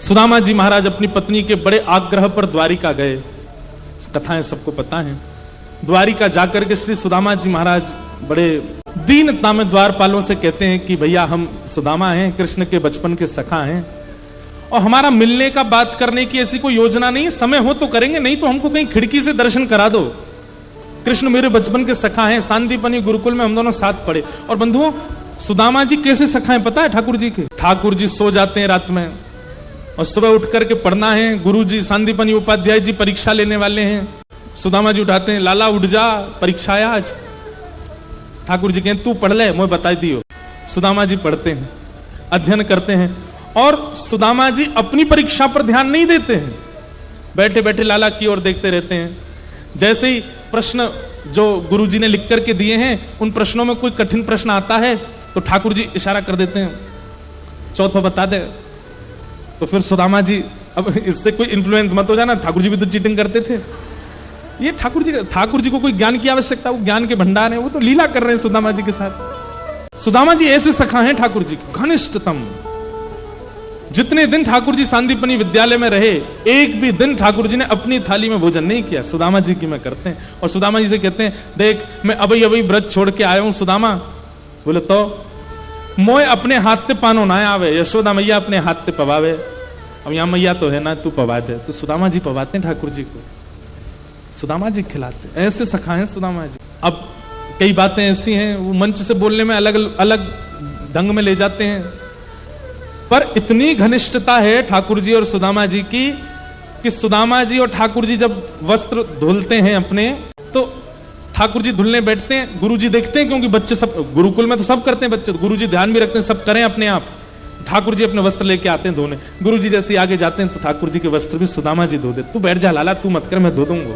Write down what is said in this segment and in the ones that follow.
सुदामा जी महाराज अपनी पत्नी के बड़े आग्रह पर द्वारिका गए। कथाएं सबको पता है। द्वारिका जाकर के श्री सुदामा जी महाराज बड़े दीनता में द्वारपालों से कहते हैं कि भैया हम सुदामा हैं, कृष्ण के बचपन के सखा हैं, और हमारा मिलने का बात करने की ऐसी कोई योजना नहीं है। समय हो तो करेंगे, नहीं तो हमको कहीं खिड़की से दर्शन करा दो। कृष्ण मेरे बचपन के सखा हैं, सांदीपनी गुरुकुल में हम दोनों साथ पढ़े। और बंधुओं, सुदामा जी कैसे सखा हैं पता है ठाकुर जी के? ठाकुर जी सो जाते हैं रात में और सुबह उठ करके पढ़ना है। गुरु जी सांदीपनी उपाध्याय जी परीक्षा लेने वाले हैं। सुदामा जी उठाते हैं, लाला उठ जा, परीक्षा है आज। ठाकुर जी कहते तू पढ़ ले, मुझे बता दियो। सुदामा जी पढ़ते हैं, अध्ययन करते हैं, और सुदामा जी अपनी परीक्षा पर ध्यान नहीं देते हैं, बैठे बैठे लाला की ओर देखते रहते हैं। जैसे ही प्रश्न जो गुरु जी ने लिख करके दिए हैं, उन प्रश्नों में कोई कठिन प्रश्न आता है तो ठाकुर जी इशारा कर देते हैं, चौथा बता दे। तो फिर सुदामा जी, अब इससे कोई इन्फ्लुएंस मत हो जाना, ठाकुर जी भी तो चीटिंग करते थे। ये ठाकुर जी को कोई ज्ञान की आवश्यकता, वो ज्ञान के भंडार है, वो तो लीला कर रहे हैं सुदामा जी के साथ। सुदामा जी ऐसे सखा हैं ठाकुर जी के, घनिष्ठतम। जितने दिन ठाकुर जी सांदीपनी विद्यालय में रहे, एक भी दिन ठाकुर जी ने अपनी थाली में भोजन नहीं किया। सुदामा जी की में करते हैं, और सुदामा जी से कहते हैं, देख मैं अभी व्रत छोड़ के आया हूं सुदामा। बोले तो मोय अपने हाथ ते पानो ना आवे, यशोदा मैया अपने हाथ ते पवावे। अब यहां मैया तो है ना, तू पवा दे। तो सुदामा जी पवाते हैं ठाकुर जी को, सुदामा जी खिलाते। ऐसे सखा हैं सुदामा जी। अब कई बातें ऐसी हैं, वो मंच से बोलने में अलग अलग ढंग में ले जाते हैं, पर इतनी घनिष्ठता है ठाकुर जी और सुदामा जी की कि सुदामा जी और ठाकुर जी जब वस्त्र धुलते हैं अपने, तो ठाकुर जी धुलने बैठते हैं, गुरु जी देखते हैं, क्योंकि बच्चे सब गुरुकुल में तो सब करते हैं बच्चे, गुरु जी ध्यान भी रखते हैं सब करें अपने आप। ठाकुर जी अपने वस्त्र लेके आते हैं धोने। गुरु जी जैसे आगे जाते हैं तो ठाकुर जी के वस्त्र भी सुदामा जी धो देते। तू बैठ जा लाला, तू मत कर, मैं धो दूंगा।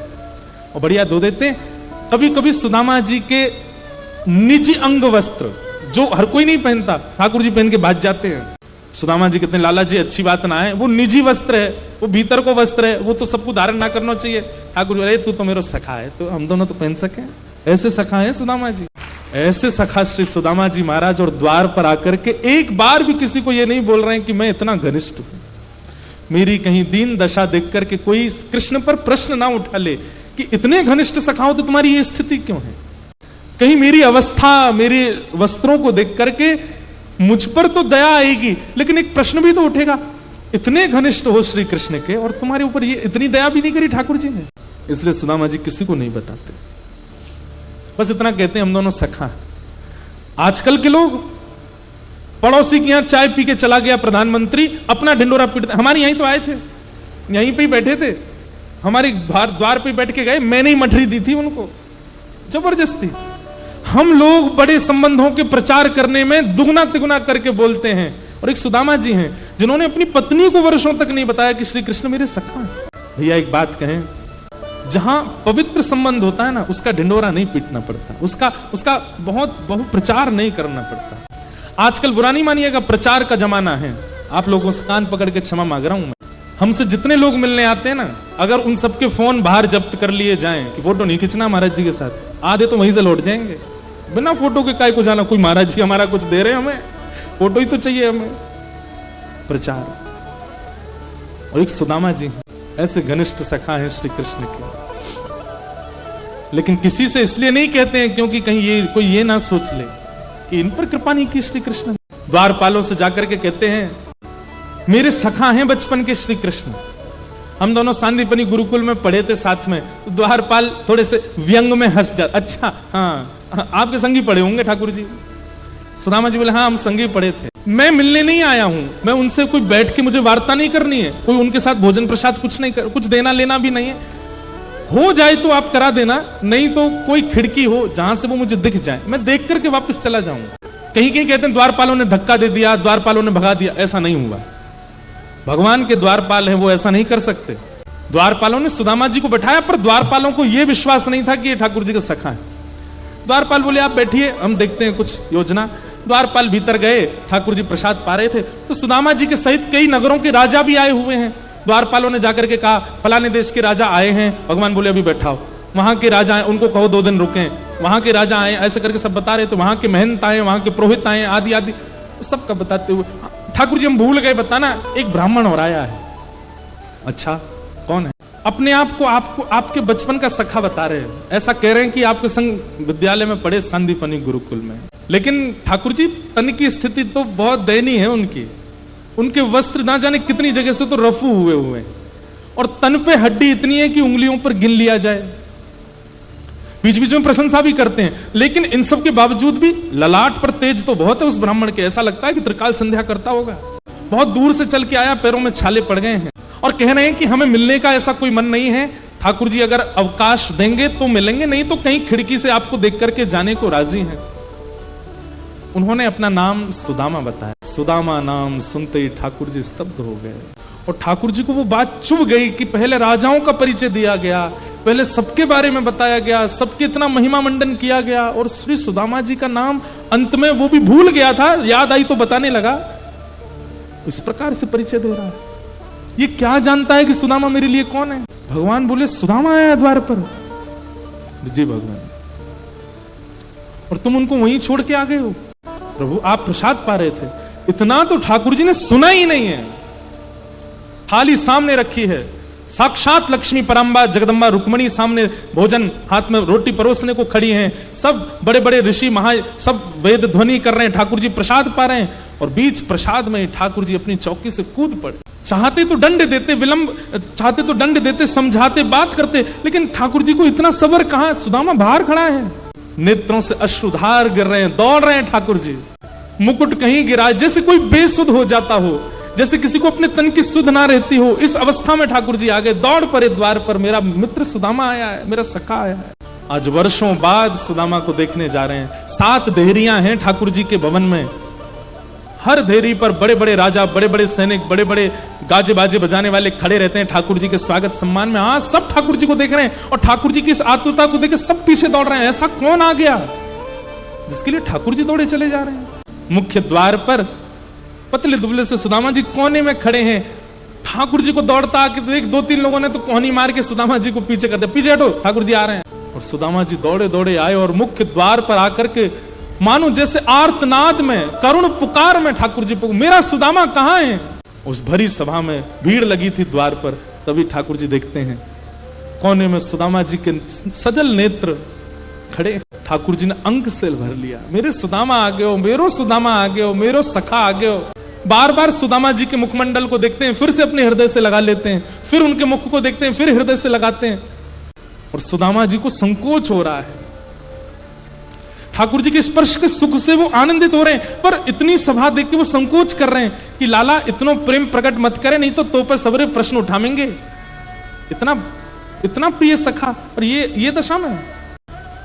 और बढ़िया धो देते हैं। कभी कभी सुदामा जी के निजी अंग वस्त्र जो हर कोई नहीं पहनता, ठाकुर जी पहन के भाग जाते हैं। सुदामा जी कहते हैं, लाला जी अच्छी बात ना है, वो निजी वस्त्र है, वो भीतर को वस्त्र है, वो तो सबको धारण ना करना चाहिए। ठाकुर जी, अरे तू तो मेरा सखा है, तो हम दोनों तो पहन सके। ऐसे सखा है सुदामा जी। ऐसे सखा श्री सुदामा जी महाराज, और द्वार पर आकर के एक बार भी किसी को ये नहीं बोल रहे हैं कि मैं इतना घनिष्ठ हूं। मेरी कहीं दीन दशा देख करके कोई कृष्ण पर प्रश्न ना उठा ले कि इतने घनिष्ठ सखा हो तो तुम्हारी ये स्थिति क्यों है। कहीं मेरी अवस्था, मेरे वस्त्रों को देख करके मुझ पर तो दया आएगी, लेकिन एक प्रश्न भी तो उठेगा, इतने घनिष्ठ हो श्री कृष्ण के और तुम्हारे ऊपर ये इतनी दया भी नहीं करी ठाकुर जी ने। इसलिए सुदामा जी किसी को नहीं बताते, बस इतना कहते हैं हम दोनों सखा। आजकल के लोग, पड़ोसी के यहां चाय पी के चला गया प्रधानमंत्री, अपना ढिंडोरा पीटते। हमारे यहीं तो आए थे, यहीं पे ही बैठे थे, हमारे द्वार पे बैठ के गए, मैंने ही मठरी दी थी उनको जबरदस्ती। हम लोग बड़े संबंधों के प्रचार करने में दुगना तिगुना करके बोलते हैं, और एक सुदामा जी हैं जिन्होंने अपनी पत्नी को वर्षों तक नहीं बताया कि श्री कृष्ण मेरे सखा हैं। भैया एक बात कहें, जहां पवित्र संबंध होता है ना, उसका ढिंडोरा नहीं पीटना पड़ता, उसका बहुत प्रचार नहीं करना पड़ता। आजकल बुरा नहीं मानिएगा, प्रचार का जमाना है। आप लोगों से कान पकड़ के क्षमा मांग रहा हूं मैं। हमसे जितने लोग मिलने आते हैं ना, अगर उन सबके फोन बाहर जब्त कर लिए जाएं कि फोटो नहीं खींचना महाराज जी के साथ, आधे तो वहीं से लौट जाएंगे। बिना फोटो के काय को जाना, कोई महाराज जी हमारा कुछ दे रहे हैं, हमें फोटो ही तो चाहिए, हमें प्रचार। और एक सुदामा जी ऐसे घनिष्ठ सखा है श्री कृष्ण के, लेकिन किसी से इसलिए नहीं कहते हैं क्योंकि कहीं कोई ये ना सोच ले कि इन पर कृपा नहीं की श्री कृष्ण। द्वारपालों से जाकर के कहते हैं, मेरे सखा हैं बचपन के श्री कृष्ण। हम दोनों सांदीपनी गुरुकुल में पढ़े थे साथ में। तो द्वारपाल थोड़े से व्यंग में हंस जाते, अच्छा हाँ आपके संगी पढ़े होंगे ठाकुर जी। सुदामा जी बोले, हाँ हम संगी पढ़े थे, मैं मिलने नहीं आया हूं, मैं उनसे कोई बैठ के मुझे वार्ता नहीं करनी है, कोई उनके साथ भोजन प्रसाद कुछ देना लेना भी नहीं है। हो जाए तो आप करा देना, नहीं तो कोई खिड़की हो जहां से वो मुझे दिख जाए, मैं देख करके वापस चला जाऊंगा। कहीं कहीं कहते हैं द्वारपालों ने धक्का दे दिया, द्वारपालों ने भगा दिया, ऐसा नहीं हुआ। भगवान के द्वारपाल है, वो ऐसा नहीं कर सकते। द्वारपालों ने सुदामा जी को बैठाया, पर द्वारपालों को यह विश्वास नहीं था कि ये ठाकुर जी का सखा है। द्वारपाल बोले, आप बैठिए, हम देखते हैं कुछ योजना। द्वारपाल भीतर गए, ठाकुर जी प्रसाद पा रहे थे, तो सुदामा जी के सहित कई नगरों के राजा भी आए हुए हैं। द्वारपालों ने जाकर के कहा, फलाने देश के राजा आए हैं। भगवान बोले, अभी बैठाओ। वहां के राजा आए, उनको कहो 2 दिन रुकें। वहां के राजा आए, ऐसे करके सब बता रहे थे, वहां के महंत आए, वहां के पुरोहित आए, आदि आदि सबका बताते हुए ठाकुर जी हम भूल गए बताना, एक ब्राह्मण और आया है। अच्छा कौन है? अपने आप को आपको आपके बचपन का सखा बता रहे हैं, ऐसा कह रहे हैं कि आपके संग विद्यालय में पढ़े संदीपनी गुरुकुल में। लेकिन ठाकुर जी तन की स्थिति तो बहुत दयनीय है उनकी, उनके वस्त्र ना जाने कितनी जगह से तो रफू हुए और तन पे हड्डी इतनी है कि उंगलियों पर गिन लिया जाए। बीच बीच में प्रशंसा भी करते हैं, लेकिन इन सब के बावजूद भी ललाट पर तेज तो बहुत है उस ब्राह्मण के, ऐसा लगता है कि त्रिकाल संध्या करता होगा। बहुत दूर से चल के आया, पैरों में छाले पड़ गए हैं और कह रहे हैं कि हमें मिलने का ऐसा कोई मन नहीं है, ठाकुर जी अगर अवकाश देंगे तो मिलेंगे, नहीं तो कहीं खिड़की से आपको देख करके जाने को राजी हैं। उन्होंने अपना नाम सुदामा बताया। सुदामा नाम सुनते ही ठाकुर जी स्तब्ध हो गए और ठाकुर जी को वो बात चुभ गई कि पहले राजाओं का परिचय दिया गया, पहले सबके बारे में बताया गया, सबके इतना महिमा मंडन किया गया और श्री सुदामा जी का नाम अंत में वो भी भूल गया था, याद आई तो बताने लगा, इस प्रकार से परिचय दे रहा है। ये क्या जानता है कि सुदामा मेरे लिए कौन है? भगवान बोले सुदामा आया द्वार पर। जी भगवान, और तुम उनको वहीं छोड़ के आ गए हो? प्रभु आप प्रसाद पा रहे थे। इतना तो ठाकुर जी ने सुना ही नहीं है। थाली सामने रखी है, साक्षात लक्ष्मी परम्बा जगदम्बा रुक्मणी सामने भोजन हाथ में रोटी परोसने को खड़ी हैं, सब बड़े बड़े ऋषि महा सब वेद ध्वनि कर रहे हैं, ठाकुर जी प्रसाद पा रहे हैं और बीच प्रसाद में ठाकुर जी अपनी चौकी से कूद पड़े। चाहते तो दंड देते, विलंब चाहते तो दंड देते, समझाते, बात करते, लेकिन ठाकुर जी को इतना सब्र कहां? सुदामा बाहर खड़ा है, नेत्रों से अश्रुधार गिर रहे हैं, दौड़ रहे हैं ठाकुर जी। मुकुट कहीं गिरा, जैसे कोई बेसुध हो जाता हो, जैसे किसी को अपने तन की सुध ना रहती हो, इस अवस्था में ठाकुर जी आगे दौड़ पड़े द्वार पर। मेरा मित्र सुदामा आया है, मेरा सखा आया है। आज वर्षों बाद सुदामा को देखने जा रहे हैं। 7 देहरियां हैं ठाकुर जी के भवन में, हर देहरी पर बड़े बड़े राजा, बड़े बड़े सैनिक, बड़े बड़े गाजे बाजे बजाने वाले खड़े रहते हैं ठाकुर जी के स्वागत सम्मान में। हाँ, सब ठाकुर जी को देख रहे हैं और ठाकुर जी की इस आतुरता को देख सब पीछे दौड़ रहे हैं। ऐसा कौन आ गया जिसके लिए ठाकुर जी दौड़े चले जा रहे हैं? मुख्य द्वार पर पतले दुबले से सुदामा जी कोने में खड़े हैं। ठाकुर जी को दौड़ता आके देख 2-3 लोगों ने तो कोहनी मार के सुदामा जी को पीछे कर दिया, पीछे हटो ठाकुर जी आ रहे हैं। और सुदामा जी दौड़े दौड़े आए और मुख्य द्वार पर आकर के मानो जैसे आर्तनाद में, करुण पुकार में ठाकुर जी पुकार, मेरा सुदामा कहां है? उस भरी सभा में भीड़ लगी थी द्वार पर, तभी ठाकुर जी देखते हैं कोने में सुदामा जी के सजल नेत्र खड़े। ठाकुर जी ने अंक से भर लिया, मेरे सुदामा आ गए हो, मेरो सुदामा आ गए हो, मेरो सखा आ गए हो। बार बार सुदामा जी के मुखमंडल को देखते हैं, फिर से अपने हृदय से लगा लेते हैं, फिर उनके मुख को देखते हैं, फिर हृदय से लगाते हैं और सुदामा जी को संकोच हो रहा है। ठाकुर जी के स्पर्श के सुख से वो आनंदित हो रहे हैं, पर इतनी सभा देख के वो संकोच कर रहे हैं कि लाला इतना प्रेम प्रकट मत करे, नहीं तो पर सबरे प्रश्न उठाएंगे। इतना प्रिय सखा और ये दशा में।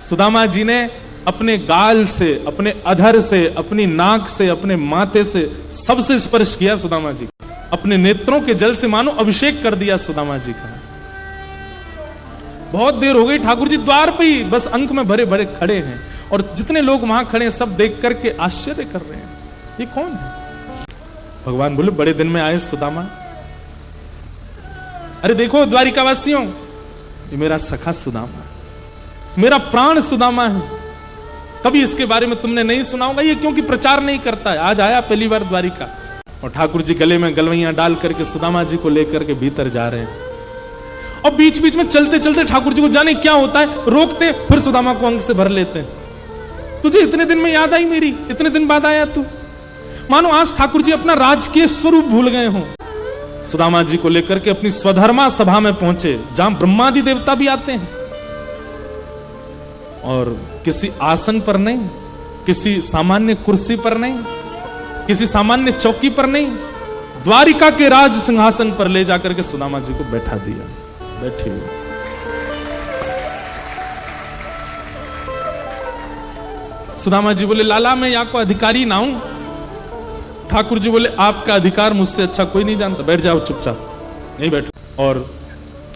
सुदामा जी ने अपने गाल से, अपने अधर से, अपनी नाक से, अपने माथे से सबसे स्पर्श किया सुदामा जी, अपने नेत्रों के जल से मानो अभिषेक कर दिया सुदामा जी का। बहुत देर हो गई, ठाकुर जी द्वार पे ही बस अंक में भरे भरे खड़े हैं और जितने लोग वहां खड़े हैं सब देख करके आश्चर्य कर रहे हैं, ये कौन है? भगवान बोले बड़े दिन में आए सुदामा। अरे देखो द्वारिकावासियों, ये मेरा सखा सुदामा, मेरा प्राण सुदामा है। कभी इसके बारे में तुमने नहीं सुना होगा, ये क्योंकि प्रचार नहीं करता है। आज आया पहली बार द्वारिका और ठाकुर जी गले में गलवैयां डाल करके सुदामा जी को लेकर के भीतर जा रहे हैं और बीच बीच में चलते चलते ठाकुर जी को जाने क्या होता है, रोकते फिर सुदामा को अंग से भर लेते हैं। तुझे इतने दिन में याद आई मेरी, इतने दिन बाद आया तू। मानो आज ठाकुर जी अपना राजकीय स्वरूप भूल गए हों। सुदामा जी को लेकर के अपनी स्वधर्मा सभा में पहुंचे, जहां ब्रह्मादि देवता भी आते हैं और किसी आसन पर नहीं, किसी सामान्य कुर्सी पर नहीं, किसी सामान्य चौकी पर नहीं, द्वारिका के राज सिंहासन पर ले जाकर के सुदामा जी को बैठा दिया। बैठी हुई सुदामा जी बोले लाला मैं यहाँ को अधिकारी ना हूं। ठाकुर जी बोले आपका अधिकार मुझसे अच्छा कोई नहीं जानता, बैठ जाओ चुपचाप, नहीं बैठो। और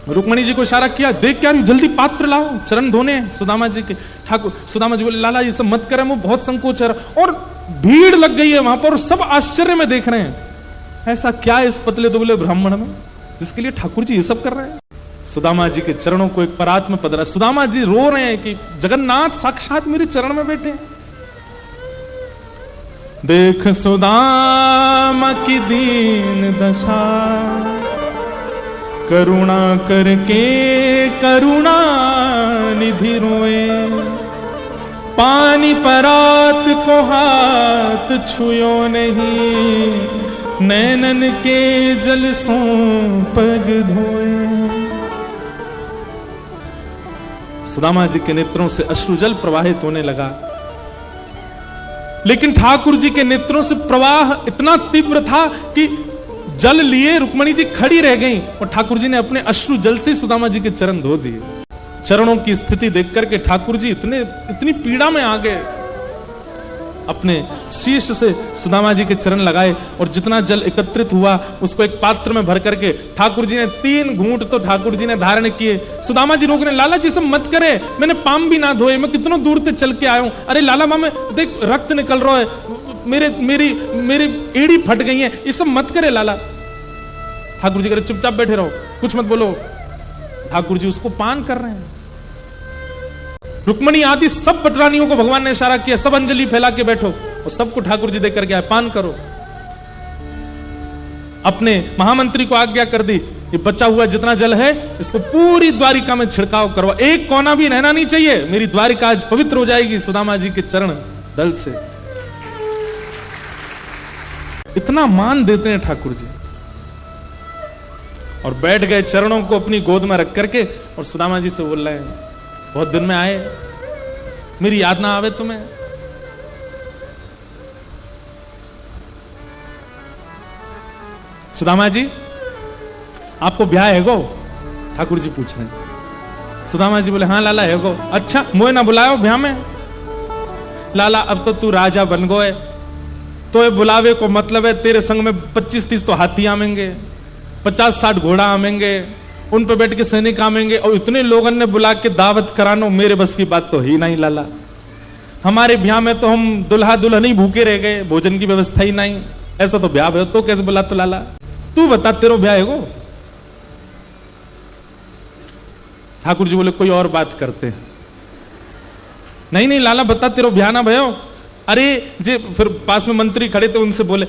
रुक्मणी जी को इशारा किया, देख क्या जल्दी पात्र लाओ, चरण धोने सुदामा जी के। ठाकुर सुदामा जी बोले लाला ये सब मत करें, वो बहुत संकोच है। और भीड़ लग गई है वहां पर और सब आश्चर्य में देख रहे हैं, ऐसा क्या है इस पतले दुबले ब्राह्मण में जिसके लिए ठाकुर जी ये सब कर रहे हैं। सुदामा जी के चरणों को एक परात्म पदरा, सुदामा जी रो रहे हैं कि जगन्नाथ साक्षात मेरे चरण में बैठे हैं। देख सुदामा की दीन दशा, करुणा करके करुणा निधि रोए, पानी परात को हाथ छुयो नहीं, नैनन के जल सो पग धोए। सुदामा जी के नेत्रों से अश्रुजल प्रवाहित होने लगा, लेकिन ठाकुर जी के नेत्रों से प्रवाह इतना तीव्र था कि जल लिए रुक्मणी जी खड़ी रह गईं और ठाकुर जी ने अपने अश्रु जल से सुदामा जी के चरण धो दिए। चरणों की स्थिति देख करके ठाकुर जी इतनी पीड़ा में आ गए, अपने शीश से सुदामा जी के चरण लगाए और जितना जल एकत्रित हुआ उसको एक पात्र में भर करके ठाकुर जी ने 3 घूंट तो ठाकुर जी ने धारण किए। सुदामा जी रोकने, लाला जी सब मत करे, मैंने पाम भी ना धोए, मैं कितनों दूर से चल के आया हूं। अरे लाला मामे देख रक्त निकल रहा है, मेरी एड़ी फट गई है, ये सब मत करे लाला। ठाकुर जी कह रहे चुपचाप बैठे रहो, कुछ मत बोलो। ठाकुर जी उसको पान कर रहे हैं। रुक्मणी आदि सब पटरानियों को भगवान ने इशारा किया, सब अंजलि फैला के बैठो, और सबको ठाकुर जी देकर गया पान करो। अपने महामंत्री को आज्ञा कर दी, ये बचा हुआ जितना जल है इसको पूरी द्वारिका में छिड़काव करवा, एक कोना भी रहना नहीं चाहिए, मेरी द्वारिका आज पवित्र हो जाएगी सुदामा जी के चरण दल से। इतना मान देते हैं ठाकुर जी। और बैठ गए चरणों को अपनी गोद में रख करके, और सुदामा जी से बोल रहे हैं, बहुत दिन में आए, मेरी याद ना आवे तुम्हें? सुदामा जी आपको ब्याह है गो? ठाकुर जी पूछ रहे हैं। सुदामा जी बोले हाँ लाला है गो। अच्छा मोए ना बुलायो ब्याह में? लाला अब तो तू राजा बन गए, तो ये बुलावे को मतलब है तेरे संग में 25-30 तो हाथी आमेंगे, 50-60 घोड़ा आमेंगे, उन पे बैठ के सैनिक आमेंगे, और इतने लोगों ने बुला के दावत करानो मेरे बस की बात तो ही नहीं लाला। हमारे ब्याह में तो हम दुल्हा दुल्हन ही भूखे रह गए, भोजन की व्यवस्था ही नहीं, ऐसा तो ब्याह तो कैसे बुला? तो लाला तू बता तेरो ब्याह है वो? ठाकुर जी बोले कोई और बात करते। नहीं लाला बता तेरो ब्याह ना भयो। अरे जे फिर पास में मंत्री खड़े थे, उनसे बोले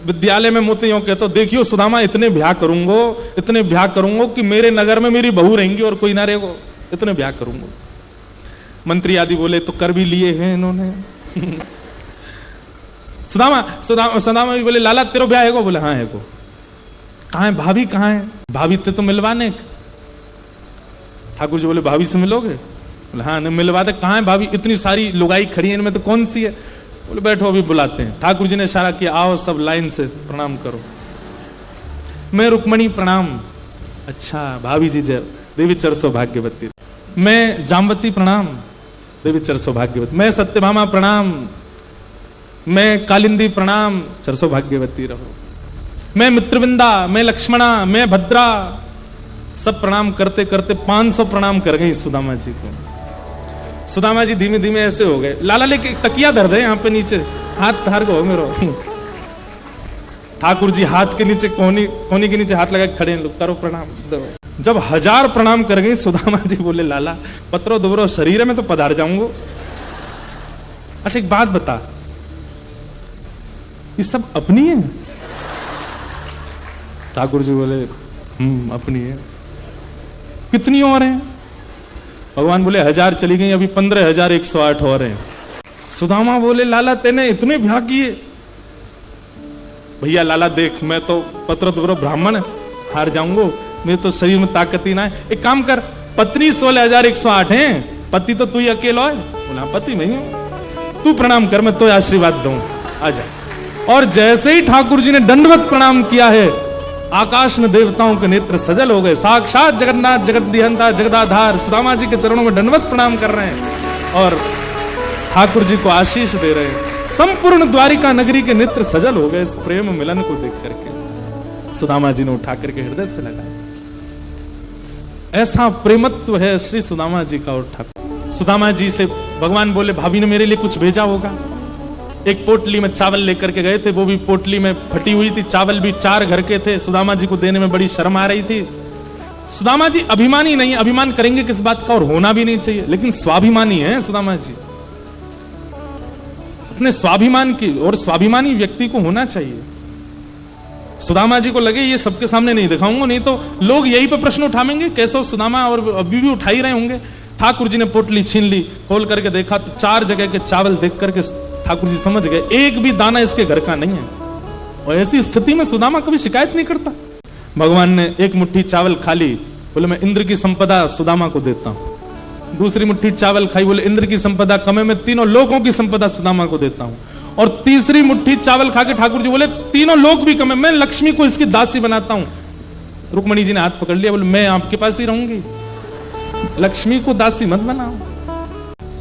विद्यालय में मोते यूं कहते, देखियो सुदामा इतने ब्याह करूंगो कि मेरे नगर में मेरी बहू रहेंगी और कोई ना रहेगो, इतने ब्याह करूंगो। मंत्री आदि बोले तो कर भी लिए हैं इन्होंने। सुदामा भी बोले लाला तेरो ब्याह है गो? बोले हाँ है गो। कहाँ है भाभी? कहाँ है भाभी? ते तो मिलवाने। ठाकुर जी बोले भाभी से मिलोगे? बोले हाँ मिलवा दे। कहाँ है भाभी? इतनी सारी लुगाई खड़ी है, इनमें तो कौन सी है? बोले बैठो अभी बुलाते हैं। ठाकुर जी ने इशारा किया, आओ सब लाइन से प्रणाम करो। मैं रुक्मणी प्रणाम। अच्छा भाभी जी जय, देवी चर सौभाग्यवती। मैं जामवती प्रणाम, देवी चर सौभाग्यवती। मैं सत्यभामा प्रणाम, मैं कालिंदी प्रणाम, चर सौभाग्यवती रहो। मैं मित्रविंदा, मैं लक्ष्मणा, मैं भद्रा। सब प्रणाम करते करते 500 प्रणाम कर गई सुदामा जी को। सुदामा जी धीमे धीमे ऐसे हो गए। लाला लेके तकिया धर दे यहाँ पे नीचे, हाथ धार गो मेरो। ठाकुर जी हाथ के नीचे कोनी के नीचे हाथ लगा खड़े हैं, लोग करो प्रणाम दो। जब 1000 प्रणाम कर गई सुदामा जी बोले लाला पत्रो दुबरो शरीर में तो पधार जाऊंगो। अच्छा एक बात बता, ये सब अपनी है? ठाकुर जी बोले अपनी है। कितनी और हैं? भगवान बोले 1000 चली गई, अभी 15,108 और हैं। सुदामा बोले लाला तेने इतने ब्याह किए? भैया लाला देख मैं तो पत्र दुबरो ब्राह्मण हार जाऊंगो, मेरे तो शरीर में ताकत ही ना है। एक काम कर, पत्नी 16,108 हैं, पति तो तू ही अकेला है। बोला पति मैं हूं, तू प्रणाम कर, मैं तो आशीर्वाद दूं, आजा। और जैसे ही ठाकुर जी ने दंडवत प्रणाम किया है, आकाश में देवताओं के नेत्र सजल हो गए। साक्षात जगन्नाथ जगतदिहंता जगदाधार सुदामा जी के चरणों में दंडवत प्रणाम कर रहे हैं और ठाकुर जी को आशीष दे रहे हैं। संपूर्ण द्वारिका नगरी के नेत्र सजल हो गए इस प्रेम मिलन को देख करके। सुदामा जी ने उठा करके हृदय से लगाया। ऐसा प्रेमत्व है श्री सुदामा जी का और ठाकुर। सुदामा जी से भगवान बोले भाभी ने मेरे लिए कुछ भेजा होगा। एक पोटली में चावल लेकर के गए थे, वो भी पोटली में फटी हुई थी, चावल भी 4 घर के थे। सुदामा जी को देने में बड़ी शर्म आ रही थी। सुदामा जी अभिमानी नहीं, अभिमान करेंगे किस बात का, और होना भी नहीं चाहिए, लेकिन स्वाभिमानी है सुदामा जी। अपने स्वाभिमान की, और स्वाभिमानी व्यक्ति को होना चाहिए। सुदामा जी को लगे ये सबके सामने नहीं दिखाऊंगा, नहीं तो लोग यही पे प्रश्न उठाएंगे, कैसे सुदामा, और अभी भी उठा ही रहे होंगे। ठाकुर जी ने पोटली छीन ली, खोल करके देखा तो 4 जगह के चावल देख करके ठाकुर जी समझ गए एक भी दाना इसके घर का नहीं है। और ऐसी स्थिति में सुदामा कभी शिकायत नहीं करता। भगवान ने एक मुट्ठी चावल खा ली, बोले मैं इंद्र की संपदा सुदामा को देता हूं। दूसरी मुट्ठी चावल खाई, बोले इंद्र की संपदा कमे, मैं तीनों लोगों की संपदा सुदामा को देता हूं। और तीसरी मुट्ठी चावल खा के ठाकुर जी बोले तीनों लोग भी कमे, मैं लक्ष्मी को इसकी दासी बनाता हूं। रुक्मणी जी ने हाथ पकड़ लिया, बोले मैं आपके पास ही रहूंगी, लक्ष्मी को दासी मत बनाओ।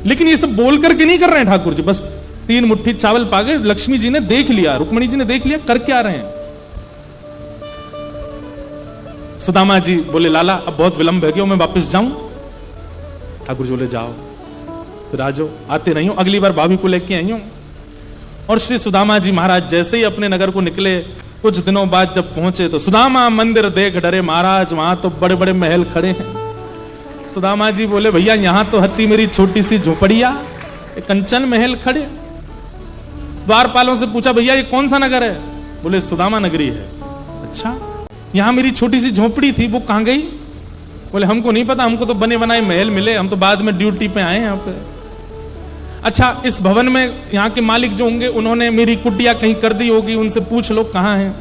लेकिन ये सब बोल करके नहीं कर रहे हैं ठाकुर जी, बस 3 मुट्ठी चावल पा गए। लक्ष्मी जी ने देख लिया, रुक्मणी जी ने देख लिया कर क्या रहे हैं। सुदामा जी बोले लाला अब बहुत विलंब है, मैं वापस जाऊं? ठाकुर जी बोले जाओ, फिर आ जाओ, आते नहीं हो, अगली बार भाभी को लेके आई हूं। और श्री सुदामा जी महाराज जैसे ही अपने नगर को निकले, कुछ दिनों बाद जब पहुंचे तो सुदामा मंदिर देख डरे महाराज, वहां तो बड़े बड़े महल खड़े हैं। सुदामा जी बोले भैया यहां तो हत्ती मेरी छोटी सी झोपड़िया, कंचन महल खड़े। द्वारपालों से पूछा भैया ये कौन सा नगर है? बोले सुदामा नगरी है। अच्छा, यहां मेरी छोटी सी झोपड़ी थी वो कहां गई? बोले हमको नहीं पता, हमको तो बने बनाए महल मिले, हम तो बाद में ड्यूटी पे आए यहाँ पे। अच्छा, इस भवन में यहाँ के मालिक जो होंगे उन्होंने मेरी कुटिया कहीं कर दी होगी, उनसे पूछ लो कहाँ हैं।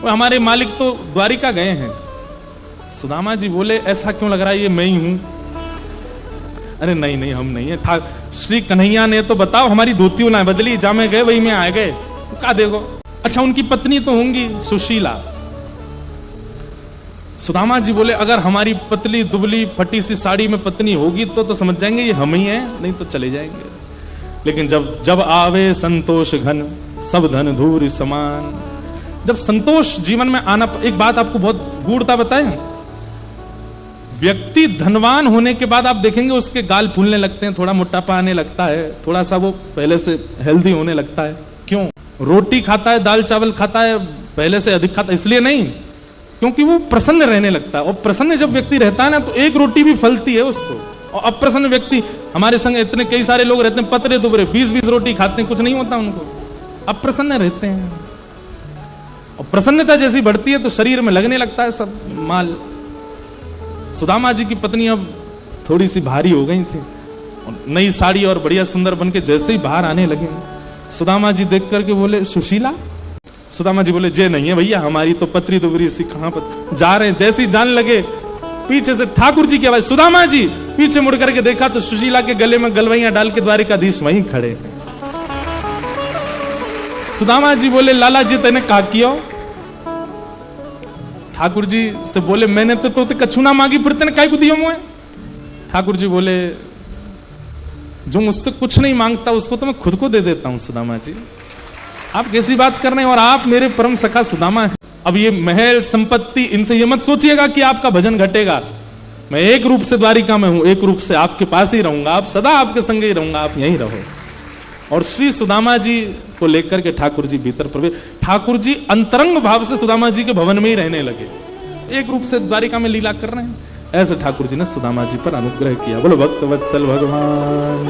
हमारे मालिक तो द्वारिका गए हैं। सुदामा जी बोले ऐसा क्यों लग रहा है ये मैं ही हूं? अरे नहीं नहीं हम नहीं है, श्री कन्हैया ने तो बताओ हमारी धोतियों ना बदली, जामे गए वही में आ गए, कहा देखो। अच्छा, उनकी पत्नी तो होंगी सुशीला। सुदामा जी बोले अगर हमारी पतली दुबली फटी सी साड़ी में पत्नी होगी तो समझ जाएंगे ये हम ही हैं, नहीं तो चले जाएंगे। लेकिन जब आवे संतोष घन सब धन धूर समान, जब संतोष जीवन में आना, एक बात आपको बहुत गूढ़ता बताएं, व्यक्ति धनवान होने के बाद आप देखेंगे उसके गाल फूलने लगते हैं, थोड़ा मोटापा आने लगता है, थोड़ा सा वो पहले से हेल्दी होने लगता है। क्यों? रोटी खाता है, दाल चावल खाता है, पहले से अधिक खाता है, इसलिए नहीं, क्योंकि वो प्रसन्न रहने लगता है। और प्रसन्न जब व्यक्ति रहता है ना तो एक रोटी भी फलती है उसको। और अप्रसन्न व्यक्ति, हमारे संग इतने कई सारे लोग रहते हैं पतरे दुबरे, 20-20 रोटी खाते हैं, कुछ नहीं होता उनको, अप्रसन्न रहते हैं। और प्रसन्नता जैसी बढ़ती है तो शरीर में लगने लगता है सब माल। सुदामा जी की पत्नी अब थोड़ी सी भारी हो गई थी, नई साड़ी और बढ़िया सुंदर बन के जैसे ही बाहर आने लगे, सुदामा जी देख करके बोले सुशीला। सुदामा जी बोले जे नहीं है भैया, हमारी तो पतरी दुबरी सी कहां पर जा रहे हैं। जैसे ही जाने लगे पीछे से ठाकुर जी की आवाज, सुदामा जी। पीछे मुड़ करके देखा तो सुशीला के गले में गलवैया डाल के द्वारिकाधीश वहीं खड़े हैं। सुदामा जी बोले लाला जी तेने कहा किया? ठाकुर जी से बोले मैंने तो तोते कछुना मांगी, फिर तेने काय को दिया मुझे? ठाकुर जी बोले जो मुझसे कुछ नहीं मांगता उसको तो मैं खुद को दे देता हूं सुदामा जी, आप कैसी बात कर रहे हैं? और आप मेरे परम सखा सुदामा हैं। अब ये महल संपत्ति इनसे ये मत सोचिएगा कि आपका भजन घटेगा। मैं एक रूप से द्वारिका में हूं, एक रूप से आपके पास ही रहूंगा, आप सदा आपके संग ही रहूंगा, आप यहीं रहो। और श्री सुदामा जी को लेकर के ठाकुर जी भीतर प्रवेश, ठाकुर जी अंतरंग भाव से सुदामा जी के भवन में ही रहने लगे, एक रूप से द्वारिका में लीला कर रहे हैं। ऐसे ठाकुर जी ने सुदामा जी पर अनुग्रह किया। बोलो भक्त वत्सल भगवान।